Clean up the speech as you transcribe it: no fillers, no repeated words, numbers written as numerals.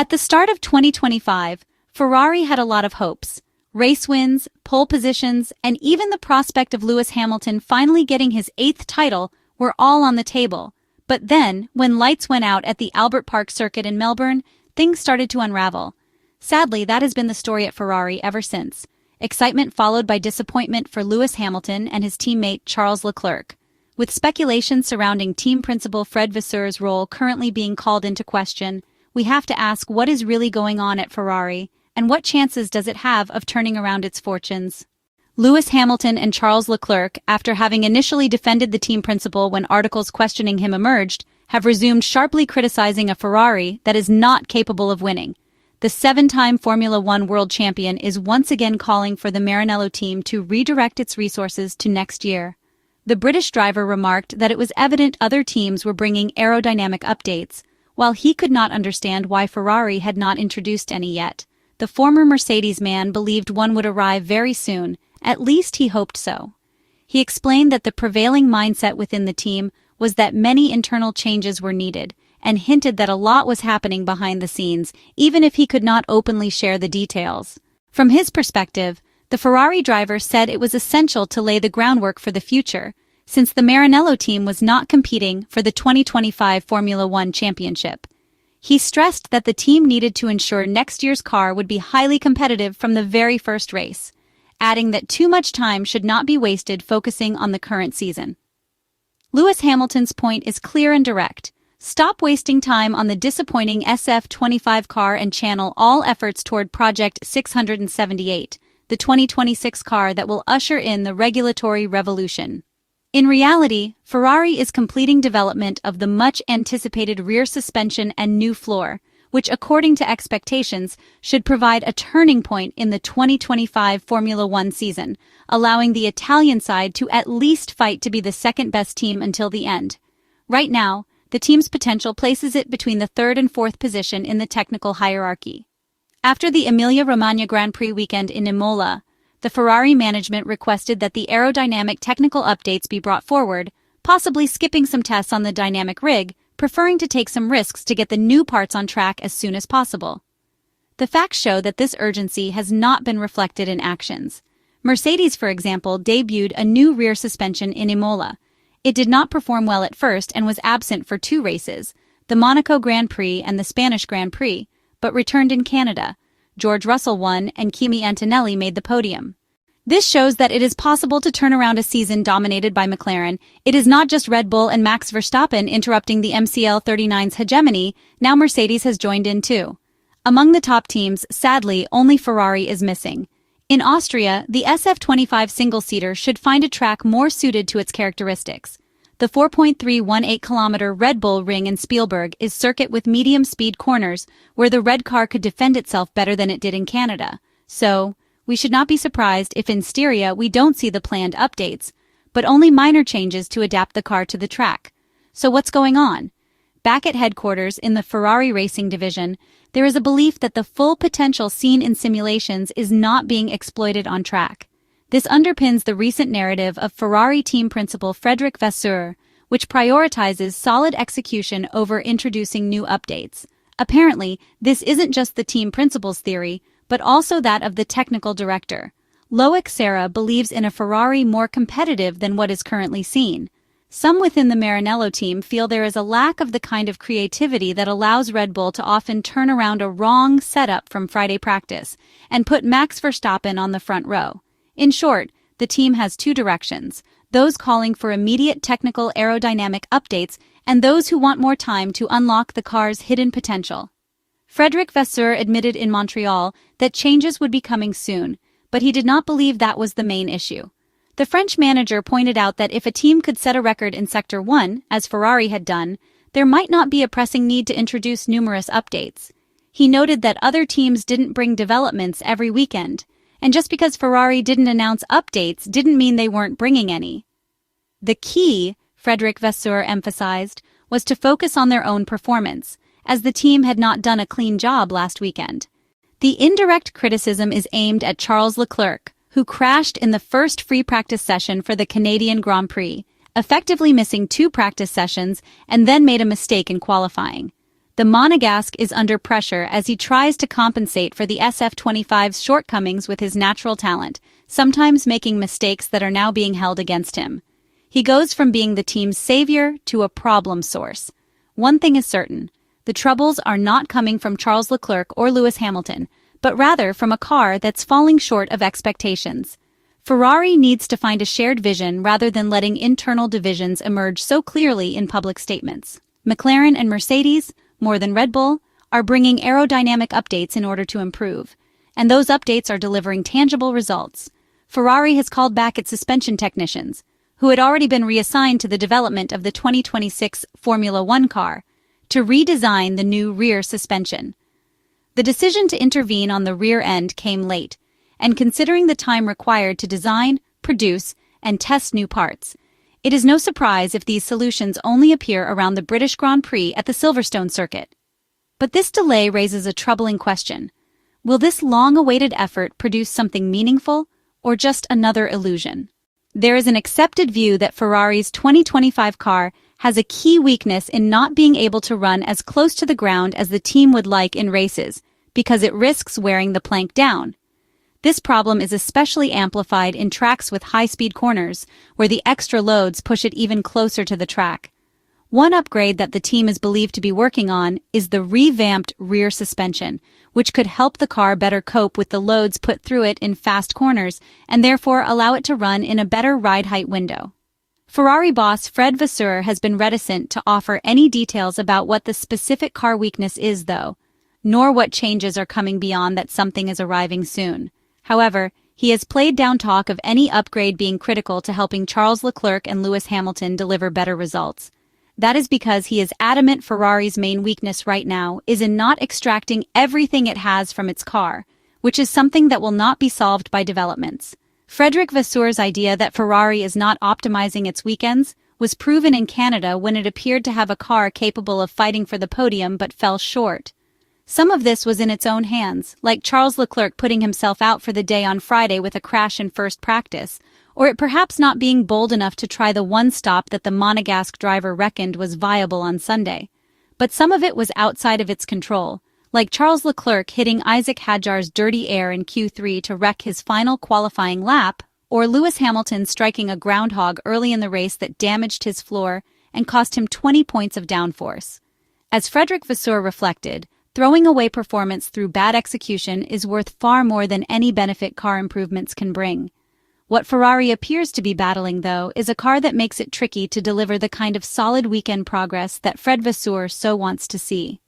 At the start of 2025, Ferrari had a lot of hopes. Race wins, pole positions, and even the prospect of Lewis Hamilton finally getting his 8th title were all on the table. But then, when lights went out at the Albert Park circuit in Melbourne, things started to unravel. Sadly, that has been the story at Ferrari ever since. Excitement followed by disappointment for Lewis Hamilton and his teammate Charles Leclerc. With speculation surrounding Team Principal Fred Vasseur's role currently being called into question, we have to ask what is really going on at Ferrari, and what chances does it have of turning around its fortunes? Lewis Hamilton and Charles Leclerc, after having initially defended the team principal when articles questioning him emerged, have resumed sharply criticizing a Ferrari that is not capable of winning. The 7-time Formula One world champion is once again calling for the Maranello team to redirect its resources to next year. The British driver remarked that it was evident other teams were bringing aerodynamic updates, while he could not understand why Ferrari had not introduced any yet. The former Mercedes man believed one would arrive very soon, at least he hoped so. He explained that the prevailing mindset within the team was that many internal changes were needed, and hinted that a lot was happening behind the scenes, even if he could not openly share the details. From his perspective, the Ferrari driver said it was essential to lay the groundwork for the future, since the Maranello team was not competing for the 2025 Formula One championship. He stressed that the team needed to ensure next year's car would be highly competitive from the very first race, adding that too much time should not be wasted focusing on the current season. Lewis Hamilton's point is clear and direct. Stop wasting time on the disappointing SF-25 car and channel all efforts toward Project 678, the 2026 car that will usher in the regulatory revolution. In reality, Ferrari is completing development of the much-anticipated rear suspension and new floor, which according to expectations should provide a turning point in the 2025 Formula One season, allowing the Italian side to at least fight to be the second-best team until the end. Right now, the team's potential places it between the 3rd and 4th position in the technical hierarchy. After the Emilia-Romagna Grand Prix weekend in Imola, the Ferrari management requested that the aerodynamic technical updates be brought forward, possibly skipping some tests on the dynamic rig, preferring to take some risks to get the new parts on track as soon as possible. The facts show that this urgency has not been reflected in actions. Mercedes, for example, debuted a new rear suspension in Imola. It did not perform well at first and was absent for 2 races, the Monaco Grand Prix and the Spanish Grand Prix, but returned in Canada. George Russell won and Kimi Antonelli made the podium. This shows that it is possible to turn around a season dominated by McLaren. It is not just Red Bull and Max Verstappen interrupting the MCL39's hegemony, now Mercedes has joined in too. Among the top teams, sadly, only Ferrari is missing. In Austria, the SF-25 single-seater should find a track more suited to its characteristics. The 4.318-kilometer Red Bull Ring in Spielberg is circuit with medium-speed corners where the red car could defend itself better than it did in Canada. So, we should not be surprised if in Styria we don't see the planned updates, but only minor changes to adapt the car to the track. So what's going on? Back at headquarters in the Ferrari Racing division, there is a belief that the full potential seen in simulations is not being exploited on track. This underpins the recent narrative of Ferrari team principal Fred Vasseur, which prioritizes solid execution over introducing new updates. Apparently, this isn't just the team principal's theory, but also that of the technical director. Loic Serra believes in a Ferrari more competitive than what is currently seen. Some within the Maranello team feel there is a lack of the kind of creativity that allows Red Bull to often turn around a wrong setup from Friday practice and put Max Verstappen on the front row. In short, the team has 2 directions, those calling for immediate technical aerodynamic updates and those who want more time to unlock the car's hidden potential. Fred Vasseur admitted in Montreal that changes would be coming soon, but he did not believe that was the main issue. The French manager pointed out that if a team could set a record in Sector 1, as Ferrari had done, there might not be a pressing need to introduce numerous updates. He noted that other teams didn't bring developments every weekend, and just because Ferrari didn't announce updates didn't mean they weren't bringing any. The key, Fred Vasseur emphasized, was to focus on their own performance, as the team had not done a clean job last weekend. The indirect criticism is aimed at Charles Leclerc, who crashed in the first free practice session for the Canadian Grand Prix, effectively missing 2 practice sessions and then made a mistake in qualifying. The Monegasque is under pressure as he tries to compensate for the SF-25's shortcomings with his natural talent, sometimes making mistakes that are now being held against him. He goes from being the team's savior to a problem source. One thing is certain, the troubles are not coming from Charles Leclerc or Lewis Hamilton, but rather from a car that's falling short of expectations. Ferrari needs to find a shared vision rather than letting internal divisions emerge so clearly in public statements. McLaren and Mercedes, more than Red Bull, are bringing aerodynamic updates in order to improve, and those updates are delivering tangible results. Ferrari has called back its suspension technicians, who had already been reassigned to the development of the 2026 Formula One car, to redesign the new rear suspension. The decision to intervene on the rear end came late, and considering the time required to design, produce, and test new parts, it is no surprise if these solutions only appear around the British Grand Prix at the Silverstone circuit. But this delay raises a troubling question. Will this long-awaited effort produce something meaningful, or just another illusion? There is an accepted view that Ferrari's 2025 car has a key weakness in not being able to run as close to the ground as the team would like in races, because it risks wearing the plank down. This problem is especially amplified in tracks with high-speed corners, where the extra loads push it even closer to the track. One upgrade that the team is believed to be working on is the revamped rear suspension, which could help the car better cope with the loads put through it in fast corners and therefore allow it to run in a better ride height window. Ferrari boss Fred Vasseur has been reticent to offer any details about what the specific car weakness is, though, nor what changes are coming beyond that something is arriving soon. However, he has played down talk of any upgrade being critical to helping Charles Leclerc and Lewis Hamilton deliver better results. That is because he is adamant Ferrari's main weakness right now is in not extracting everything it has from its car, which is something that will not be solved by developments. Frederic Vasseur's idea that Ferrari is not optimizing its weekends was proven in Canada when it appeared to have a car capable of fighting for the podium but fell short. Some of this was in its own hands, like Charles Leclerc putting himself out for the day on Friday with a crash in first practice, or it perhaps not being bold enough to try the one stop that the Monegasque driver reckoned was viable on Sunday. But some of it was outside of its control, like Charles Leclerc hitting Isaac Hadjar's dirty air in Q3 to wreck his final qualifying lap, or Lewis Hamilton striking a groundhog early in the race that damaged his floor and cost him 20 points of downforce. As Frederic Vasseur reflected, throwing away performance through bad execution is worth far more than any benefit car improvements can bring. What Ferrari appears to be battling, though, is a car that makes it tricky to deliver the kind of solid weekend progress that Fred Vasseur so wants to see.